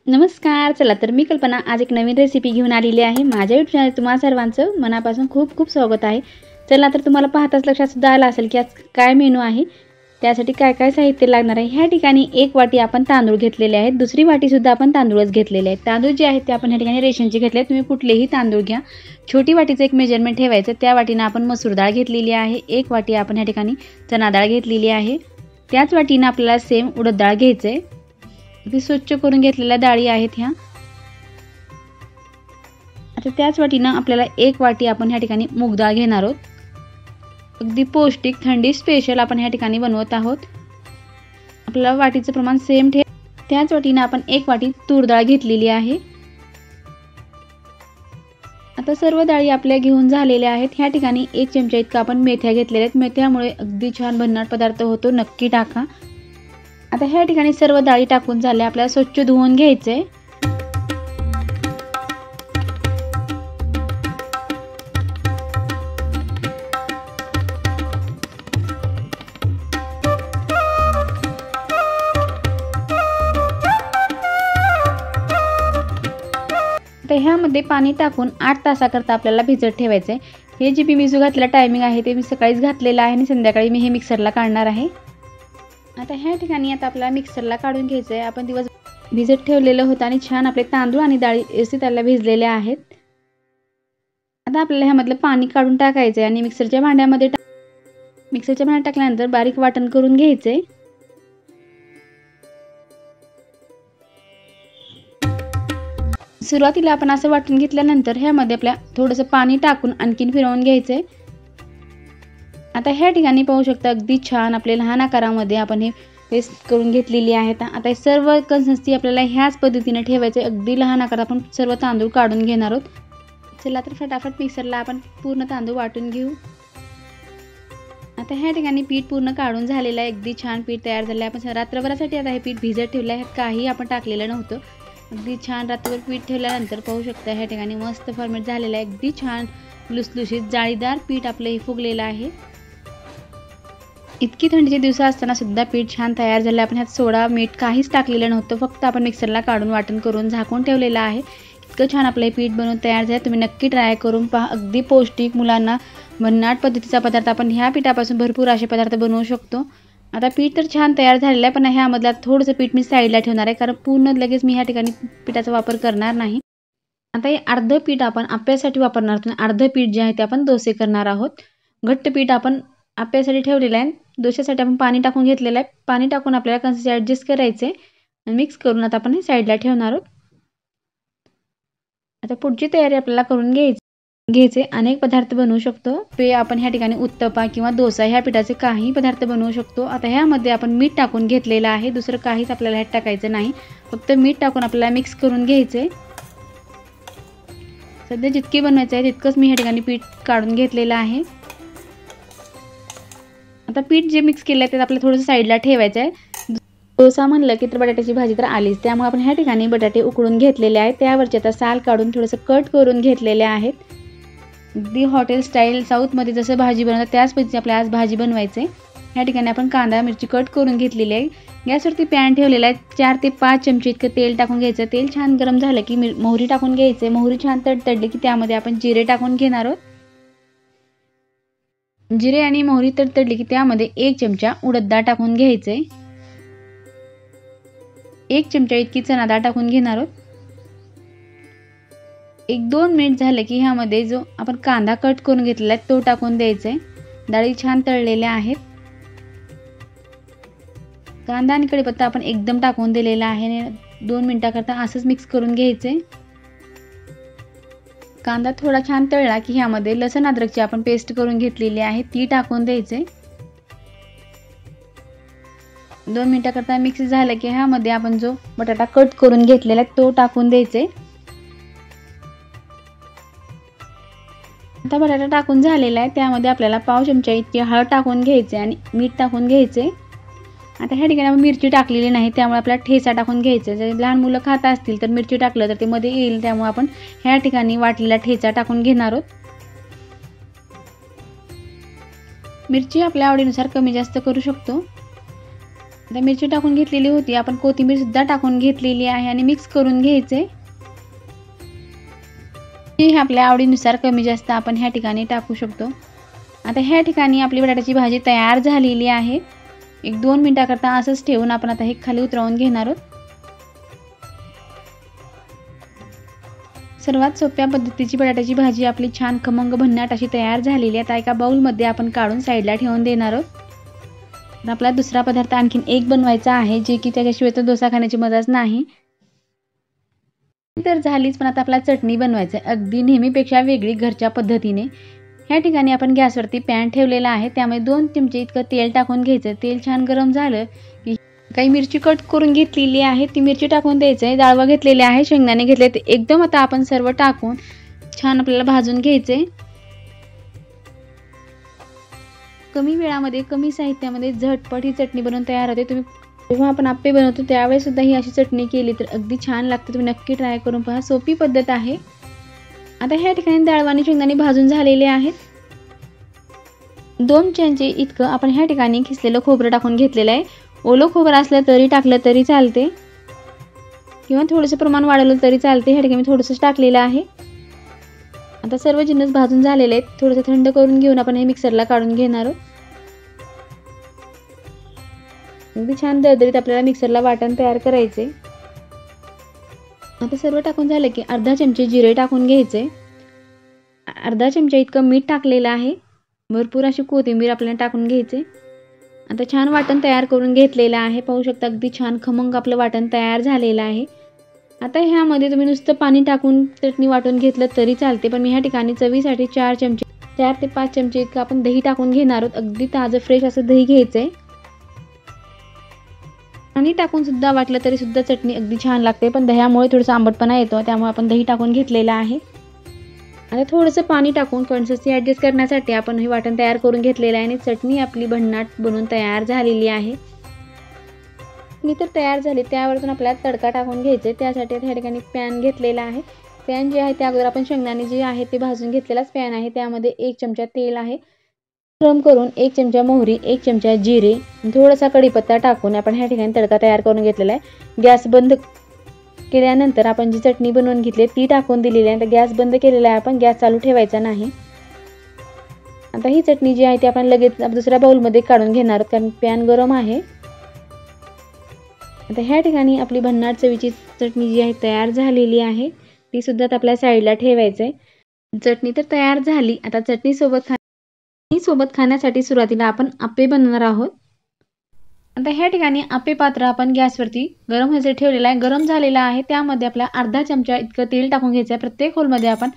नमस्कार. चला तर मी कल्पना आज एक नवीन रेसिपी घेऊन आलेली आहे. माझ्या यूट्यूब चॅनल तुम्हा सर्वांचं मनापासून खूप खूप स्वागत आहे. चला तर तुम्हाला पाहताच लक्षात सुद्धा आलं असेल की आज काय मेनू आहे. त्यासाठी काय काय साहित्य लागणार आहे. ह्या ठिकाणी एक वाटी आपण तांदूळ घेतलेले आहेत. दुसरी वाटी सुद्धा आपण तांदूळच घेतलेले आहेत. तांदूळ जे आहेत ते आपण ह्या ठिकाणी रेशनचे घेतले. तुम्ही कुठलेही तांदूळ घ्या. छोटी वाटीचं एक मेजरमेंट ठेवायचं. त्या वाटीनं आपण मसूर डाळ घेतलेली आहे. एक वाटी आपण ह्या ठिकाणी चणा डाळ घेतलेली आहे. त्याच वाटीनं आपल्याला सेम उडद डाळ घ्यायचं आहे. अगदी स्वच्छ करून घेतलेल्या डाळी आहेत ह्या. आता त्याच वाटीनं आपल्याला एक वाटी आपण ह्या ठिकाणी मूग डाळ घेणार आहोत. अगदी पौष्टिक थंडी स्पेशल आपण ह्या ठिकाणी बनवत आहोत. आपल्याला वाटीचं प्रमाण सेम ठेव. त्याच वाटीनं आपण एक वाटी तूर डाळ घेतलेली आहे. आता सर्व डाळी आपल्या घेऊन झालेल्या आहेत. ह्या ठिकाणी एक चमचा इतका आपण मेथ्या घेतलेल्या आहेत. मेथ्यामुळे अगदी छान भन्नाट पदार्थ होतो, नक्की टाका. आता ह्या ठिकाणी सर्व डाळी टाकून झाल्या. आपल्याला स्वच्छ धुवून घ्यायचे. तर ह्यामध्ये पाणी टाकून 8 तासाकरता आपल्याला भिजत ठेवायचे. हे जे मी भिजू घातलेला टायमिंग आहे ते मी सकाळीच घातलेलं आहे आणि संध्याकाळी मी हे मिक्सरला काढणार आहे. आता ह्या ठिकाणी आता आपल्याला मिक्सरला काढून घ्यायचं आहे. आपण दिवस भिजत ठेवलेलं होतं आणि छान आपले तांदूळ आणि डाळी व्यवस्थित त्याला भिजलेल्या आहेत. आता आपल्याला ह्यामधलं पाणी काढून टाकायचं आहे आणि मिक्सरच्या भांड्यात टाकल्यानंतर बारीक वाटण करून घ्यायचे. सुरुवातीला आपण असं वाटून घेतल्यानंतर ह्यामध्ये आपल्या थोडंसं पाणी टाकून आणखीन फिरवून घ्यायचे. आता ह्या ठिकाणी पाहू शकता अगदी छान आपले लहान आकारामध्ये आपण हे पेस्ट करून घेतलेली आहे. आता सर्व कन्सिस्टन्सी आपल्याला ह्याच पद्धतीने ठेवायचे. अगदी लहान आकारात आपण सर्व तांदूळ काढून घेणार आहोत. चला तर फटाफट मिक्सरला आपण पूर्ण तांदूळ वाटून घेऊ. आता ह्या ठिकाणी पीठ पूर्ण काढून झालेलं आहे. अगदी छान पीठ तयार झालं आहे. आपण रात्रभरासाठी आता हे पीठ भिजत ठेवलं आहे. काही आपण टाकलेलं नव्हतं. अगदी छान रात्रभर पीठ ठेवल्यानंतर पाहू शकता ह्या ठिकाणी मस्त फॉर्मेट झालेलं आहे. अगदी छान लुसलुशीत जाळीदार पीठ आपलं हे फुगलेलं आहे. इतकी थंडीचे दिवस असताना सुद्धा पीठ छान तयार झालं. आपण ह्यात सोडा मीठ काहीच टाकलेलं नव्हतं. फक्त आपण मिक्सरला काढून वाटण करून झाकून ठेवलेलं आहे. इतकं छान आपलं हे पीठ बनवून तयार झालं. तुम्ही नक्की ट्राय करून पहा. अगदी पौष्टिक मुलांना भन्नाट पद्धतीचा पदार्थ. आपण ह्या पिठापासून भरपूर असे पदार्थ बनवू शकतो. आता पीठ तर छान तयार झालेलं आहे, पण ह्यामधलं थोडंसं पीठ मी साईडला ठेवणार आहे, कारण पूर्ण लगेच मी ह्या ठिकाणी पिठाचा वापर करणार नाही. आता हे अर्ध पीठ आपण आप्यासाठी वापरणार आहोत. अर्ध पीठ जे आहे ते आपण डोसे करणार आहोत. घट्ट पीठ आपण आप्यासाठी ठेवलेलं आहे. डोश्यासाठी आपण पाणी टाकून घेतलेलं आहे. पाणी टाकून आपल्याला कन्सिस्टन्सी ॲडजस्ट करायचे आणि मिक्स करून आता आपण हे साईडला ठेवणार आहोत. आता पुढची तयारी आपल्याला करून घ्यायचे. अनेक पदार्थ बनवू शकतो. ते आपण ह्या ठिकाणी उत्तप्पा किंवा डोसा ह्या पिठाचे काही पदार्थ बनवू शकतो. आता ह्यामध्ये आपण मीठ टाकून घेतलेलं आहे. दुसरं काहीच आपल्याला ह्यात टाकायचं नाही. फक्त मीठ टाकून आपल्याला मिक्स करून घ्यायचे. सध्या जितके बनवायचे आहे तितकंच मी ह्या ठिकाणी पीठ काढून घेतलेलं आहे. आता पीठ जे मिक्स केलं आहे ते आपल्याला थोडंसं साईडला ठेवायचं आहे. डोसा म्हणलं की तर बटाट्याची भाजी तर आलीच. त्यामुळे आपण ह्या ठिकाणी बटाटे उकडून घेतलेले आहेत. त्यावरचे आता साल काढून थोडंसं कट करून घेतलेले आहेत. अगदी हॉटेल स्टाईल साऊथमध्ये जसं भाजी बनवतात त्याच पद्धतीने आपल्याला आज भाजी बनवायचे. ह्या ठिकाणी आपण कांदा मिरची कट करून घेतलेली आहे. गॅसवरती पॅन ठेवलेला आहे. 4 ते 5 चमचे इतकं तेल टाकून घ्यायचं. तेल छान गरम झालं की मोहरी टाकून घ्यायचे. मोहरी छान तडतडली की त्यामध्ये आपण जिरे टाकून घेणार आहोत. जिरे आणि मोहरी तडतडली की त्यामध्ये 1 चमचा उडद डाळ टाकून घ्यायचे. 1 चमचा इतकी चणा डाळ टाकून घेणार आहोत. 1-2 मिनिट झाले की ह्यामध्ये जो आपण कांदा कट करून घेतलेला आहे तो टाकून द्यायचा. डाळी छान तळलेल्या आहेत. कांदा आणि कढीपत्ता आपण एकदम टाकून दिलेला आहे. 2 मिनिटाकरता असंच मिक्स करून घ्यायचे. कांदा थोडा छान तळला की ह्यामध्ये लसूण अद्रकची आपण पेस्ट करून घेतलेली आहे ती टाकून द्यायचे. 2 मिनिटाकरता मिक्स झालं की ह्यामध्ये आपण जो बटाटा कट करून घेतलेला आहे तो टाकून द्यायचे. आता बटाटा टाकून झालेला आहे. त्यामध्ये आपल्याला पाव चमचा इतके हळद टाकून घ्यायचे आणि मीठ टाकून घ्यायचे. आता ह्या ठिकाणी आपण मिरची टाकलेली नाही, त्यामुळे आपल्याला ठेचा टाकून घ्यायचा. जर लहान मुलं खात असतील तर मिरची टाकलं तर ते मध्ये येईल. त्यामुळे आपण ह्या ठिकाणी वाटलेला ठेचा टाकून घेणार आहोत. मिरची आपल्या आवडीनुसार कमी जास्त करू शकतो. आता मिरची टाकून घेतलेली होती, आपण कोथिंबीर सुद्धा टाकून घेतलेली आहे आणि मिक्स करून घ्यायचे। हे आपल्या आवडीनुसार कमी जास्त आपण ह्या ठिकाणी टाकू शकतो। आता ह्या ठिकाणी आपली बटाट्याची भाजी तयार झालेली आहे। 1-2 मिनिटाकरता असंच ठेवून आपण आता हे खाली उतरवून घेणार आहोत। सर्वात सोप्या पद्धतीची बटाट्याची भाजी आपली छान खमंग भन्नाट अशी तयार झालेली आहे। आता एका बाउलमध्ये आपण काढून साईडला ठेवून देणार आहोत। आपला दुसरा पदार्थ आणखीन एक बनवायचा आहे, जे की त्याच्याशिवाय तर डोसा खाण्याची मजाच नाही। तर झालीच, पण आता आपल्याला चटणी बनवायचं आहे अगदी नेहमीपेक्षा वेगळी घरच्या पद्धतीने। ह्या ठिकाणी आपण गॅसवरती पॅन ठेवलेला आहे, त्यामध्ये 2 चमचे इतकं तेल टाकून घ्यायचं। तेल छान गरम झालं की काही मिरची कट करून घेतलेली आहे ती मिरची टाकून द्यायचं आहे। डाळवा घेतलेले आहे, शेंगदाणे घेतले, ते एकदम आता आपण सर्व टाकून छान आपल्याला भाजून घ्यायचे। कमी वेळामध्ये कमी साहित्यामध्ये झटपट ही चटणी बनवून तयार होते। तुम्ही जेव्हा आपण आप्पे बनवतो त्यावेळेस सुद्धा ही अशी चटणी केली तर अगदी छान लागते। तुम्ही नक्की ट्राय करून पहा, सोपी पद्धत आहे। आता ह्या ठिकाणी डाळवा आणि शेंगदाणे भाजून झालेले आहेत। 2 चमचे इतकं आपण ह्या ठिकाणी खिसलेलं खोबरं टाकून घेतलेलं आहे। ओलं खोबरं असलं तरी टाकलं तरी चालते किंवा थोडंसं प्रमाण वाढवलं तरी चालते। ह्या ठिकाणी मी थोडंसं टाकलेलं आहे। आता सर्व जिन्नस भाजून झालेले आहेत, थोडंसं थंड करून घेऊन आपण हे मिक्सरला काढून घेणार आहोत। अगदी छान दरदरीत आपल्याला मिक्सरला वाटण तयार करायचे। आता सर्व टाकून झालं की अर्धा चमचे जिरे टाकून घ्यायचे, अर्धा चमचा इतकं मीठ टाकलेलं आहे, भरपूर अशी कोथिंबीर आपल्याला टाकून घ्यायचे। आता छान वाटण तयार करून घेतलेलं आहे, पाहू शकता अगदी छान खमंग आपलं वाटण तयार झालेलं आहे। आता ह्यामध्ये तुम्ही नुसतं पाणी टाकून चटणी वाटून घेतलं तरी चालते, पण मी ह्या ठिकाणी चवीसाठी 4 ते 5 चमचे इतकं आपण दही टाकून घेणार आहोत। अगदी ताजं फ्रेश असं दही घ्यायचंय। पाणी टाकून सुद्धा वाटलं तरी सुद्धा चटणी अगदी छान लागते, पण दह्यामुळे थोडासा आंबटपणा येतो, त्यामुळे आपण दही टाकून घेतलेलं आहे। आता थोडंसं पाणी टाकून कन्सिस्टन्सी ॲडजस्ट करण्यासाठी आपण हे वाटण तयार करून घेतलेलं आहे आणि चटणी आपली भन्नाट बनवून तयार झालेली आहे। चटणी तर तयार झाली, त्यावरून आपल्याला तडका टाकून घ्यायचे। त्यासाठी ह्या ठिकाणी पॅन घेतलेला आहे। पॅन जे आहे त्या अगोदर आपण शेंगदाणे जे आहे ते भाजून घेतलेलाच पॅन आहे, त्यामध्ये 1 चमचा तेल आहे। गरम करून 1 चमचा मोहरी, 1 चमचा जिरे, थोडासा कढीपत्ता टाकून आपण ह्या ठिकाणी तडका तयार करून घेतलेला आहे। गॅस बंद केल्यानंतर आपण जी चटणी बनवून घेतली ती टाकून दिलेली आहे। आता गॅस बंद केलेला आहे, आपण गॅस चालू ठेवायचा नाही। आता ही चटणी जी आहे ती आपण लगेच दुसऱ्या बाउलमध्ये काढून घेणार आहोत, कारण पॅन गरम आहे। आता ह्या ठिकाणी आपली भन्नाट चवीची चटणी जी आहे तयार झालेली आहे, ती सुद्धा आपल्या साईडला ठेवायचं आहे। चटणी तर तयार झाली। आता चटणी सोबत खाण्यासाठी सुरुवातीला आपण आप्पे बनवणार आहोत। आता ह्या ठिकाणी आप्पे पात्र आपण गॅसवरती गरम व्हायसाठी ठेवलेलं आहे, गरम झालेला आहे। त्यामध्ये आपला अर्धा चमचा इतकं तेल टाकून घ्यायचं आहे। प्रत्येक होलमध्ये आपण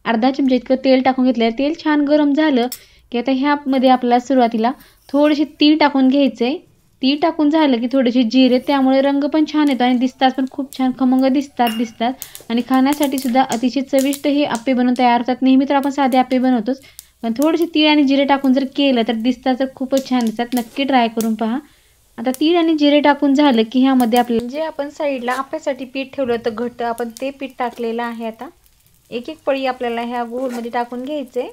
अर्धा चमचा इतकं तेल टाकून घेतलं आहे। तेल छान गरम झालं की आता ह्यामध्ये आपल्याला सुरुवातीला थोडेसे तीळ टाकून घ्यायचे। तीळ टाकून झालं की थोडेसे जिरे, त्यामुळे रंग पण छान येतो आणि दिसतात पण खूप छान खमंग दिसतात आणि खाण्यासाठी सुद्धा अतिशय चविष्ट हे आप्पे बनवून तयार होतात। नेहमी तर आपण साधे आप्पे बनवतोच, पण थोडेसे तीळ आणि जिरे टाकून जर केलं तर दिसतात तर खूपच छान दिसतात। नक्की ट्राय करून पहा। आता तीळ आणि जिरे टाकून झालं की ह्यामध्ये आपल्याला जे आपण साईडला आप्यासाठी पीठ ठेवलं होतं घट्ट, आपण ते पीठ टाकलेलं आहे। आता एक एक पळी आपल्याला ह्या गोलमध्ये टाकून घ्यायचे।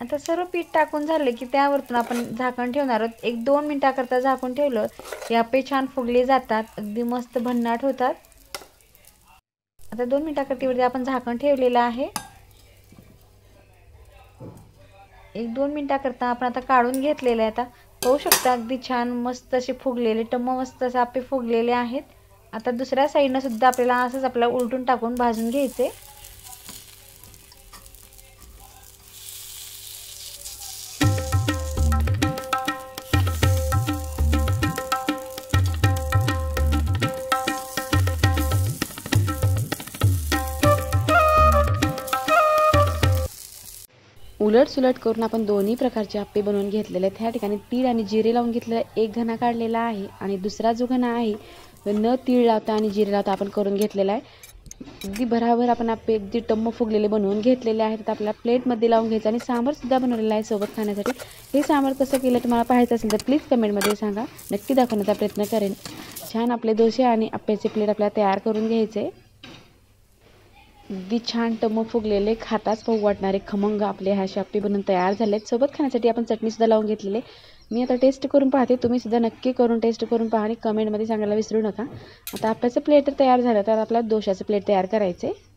आता सर्व पीठ टाकून झाले की त्यावरतून आपण झाकण ठेवणार आहोत। 1-2 मिनिटाकरता झाकून ठेवलं की आप्पे छान फुगले जातात, अगदी मस्त भन्नाट होतात। आता 2 मिनिटाकरता आपण झाकण ठेवलेलं आहे। 1-2 मिनिटाकरता आपण आता काढून घेतलेले आहे। आता पाहू शकता अगदी छान मस्त असे फुगलेले, टम्म मस्त असे आप्पे फुगलेले आहेत। आता दुसऱ्या साईडनं सुद्धा आपल्याला असंच आपल्याला उलटून टाकून भाजून घ्यायचे। उलट सुलट करून आपण दोन्ही प्रकारचे आप्पे बनवून घेतलेले आहेत। ह्या ठिकाणी तीळ आणि जिरे लावून घेतलेला एक घणा काढलेला आहे आणि दुसरा जो घणा आहे न तीळ लावता आणि जिरे लावता आपण करून घेतलेला आहे। अगदी भराभर आपण आप्पे अगदी टम्म फुगलेले बनवून घेतलेले आहेत। तर आपल्या प्लेटमध्ये लावून घ्यायचं आणि सांबार सुद्धा बनवलेला आहे सोबत खाण्यासाठी। हे सांबार कसं केलं तुम्हाला पाहायचं असेल तर प्लीज कमेंटमध्ये सांगा, नक्की दाखवण्याचा प्रयत्न करेन। छान आपले डोसे आणि आप्याचे प्लेट आपल्याला तयार करून घ्यायचे। अगदी छान टम्म फुगलेले, खाताच खाऊ वाटणारे खमंग आपले हे आप्पे बनवून तयार झालेत। सोबत खाण्यासाठी आपण चटणी सुद्धा लावून घेतलेले। मी आता टेस्ट करून पाहते, तुम्ही सुद्धा नक्की करून टेस्ट करून पहा आणि कमेंटमध्ये सांगायला विसरू नका। आता आपल्याचं प्लेट तर तयार झालं, तर आपल्याला डोशाचं प्लेट तयार करायचं आहे।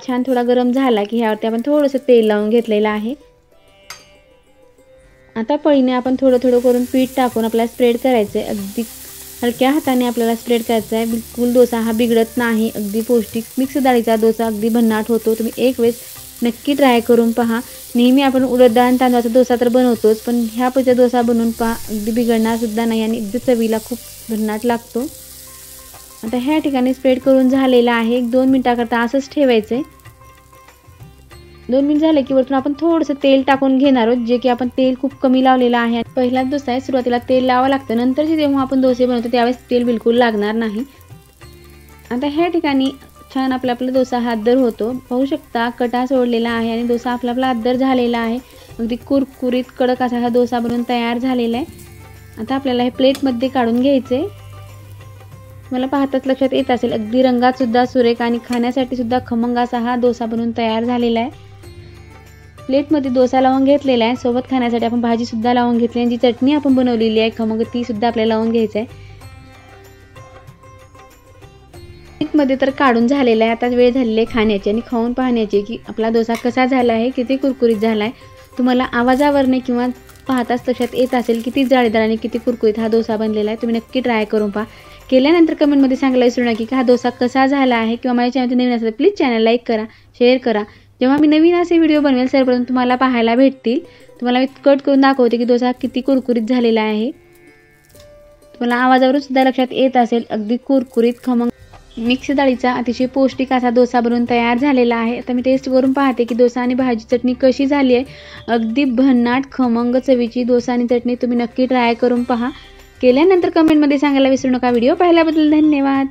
छान थोडा गरम झाला की ह्यावरती आपण थोडंसं तेल लावून घेतलेलं आहे। आता पळीने आपण थोडं थोडं करून पीठ टाकून आपल्याला स्प्रेड करायचं आहे। अगदी हलक्या हाताने आपल्याला स्प्रेड करायचा आहे। बिलकुल डोसा हा बिघडत नाही, अगदी पौष्टिक मिक्स डाळीचा डोसा अगदी भन्नाट होतो। तुम्ही एक वेळेस नक्की ट्राय करून पहा। नेहमी आपण उडद डाळ आणि तांदळाचा डोसा तर बनवतोच, पण ह्या पद्धतीचा डोसा बनवून पहा, अगदी बिघडणार सुद्धा नाही आणि अगदी चवीला खूप भन्नाट लागतो। आता ह्या ठिकाणी स्प्रेड करून झालेला आहे। 1-2 मिनिटाकरता असंच ठेवायचं आहे। 2 मिनिट झाले की वरतून आपण थोडंसं तेल टाकून घेणार आहोत, जे की आपण तेल खूप कमी लावलेलं आहे। पहिलाच डोसा आहे, सुरुवातीला तेल लावावं लागतं, नंतरचे जेव्हा आपण डोसे बनवतो त्यावेळेस तेल बिलकुल लागणार नाही। आता ह्या ठिकाणी छान आपला डोसा हातदर होतो, पाहू शकता कटा सोडलेला आहे आणि डोसा आपला हातदर झालेला आहे। अगदी कुरकुरीत कडक असा हा डोसा बनवून तयार झालेला आहे। आता आपल्याला हे प्लेटमध्ये काढून घ्यायचे। मला पाहताच लक्षात येत असेल, अगदी रंगात सुद्धा सुरेख आणि खाण्यासाठी सुद्धा खमंग असा हा डोसा बनवून तयार झालेला आहे। प्लेटमध्ये डोसा लावून घेतलेला आहे, सोबत खाण्यासाठी आपण भाजी सुद्धा लावून घेतली आणि जी चटणी आपण बनवलेली आहे खमंग ती सुद्धा आपल्याला लावून घ्यायचं आहे। प्लेटमध्ये तर काढून झालेला आहे, आता वेळ झालेली आहे खाण्याची आणि खाऊन पाहण्याची की आपला डोसा कसा झाला आहे, किती कुरकुरीत झाला आहे। तुम्हाला आवाजावरने किंवा पाहताच लक्षात येत असेल किती जाळीदार आणि किती कुरकुरीत हा डोसा बनलेला आहे। तुम्ही नक्की ट्राय करून पहा। केल्यानंतर कमेंटमध्ये सांगायला विसरू नका की हा डोसा कसा झाला आहे, किंवा माझ्या चॅनलवर नवीन असेल तर प्लीज चॅनल लाईक करा, शेअर करा। जेव्हा मी नवीन असे व्हिडिओ बनवेल सर्वप्रथम तुम्हाला पाहायला भेटतील। तुम्हाला मी कट करून दाखवते की डोसा किती कुरकुरीत झालेला आहे। तुम्हाला आवाजावरून सुद्धा लक्षात येत असेल, अगदी कुरकुरीत खमंग मिक्स डाळीचा अतिशय पौष्टिक असा डोसा बनवून तयार झालेला आहे। आता मी टेस्ट करून पाहते की डोसा आणि भाजी चटणी कशी झाली आहे। अगदी भन्नाट खमंग चवीची डोसा आणि चटणी तुम्ही नक्की ट्राय करून पहा। केल्यानंतर कमेंटमध्ये सांगायला विसरू नका। व्हिडिओ पाहिल्याबद्दल धन्यवाद।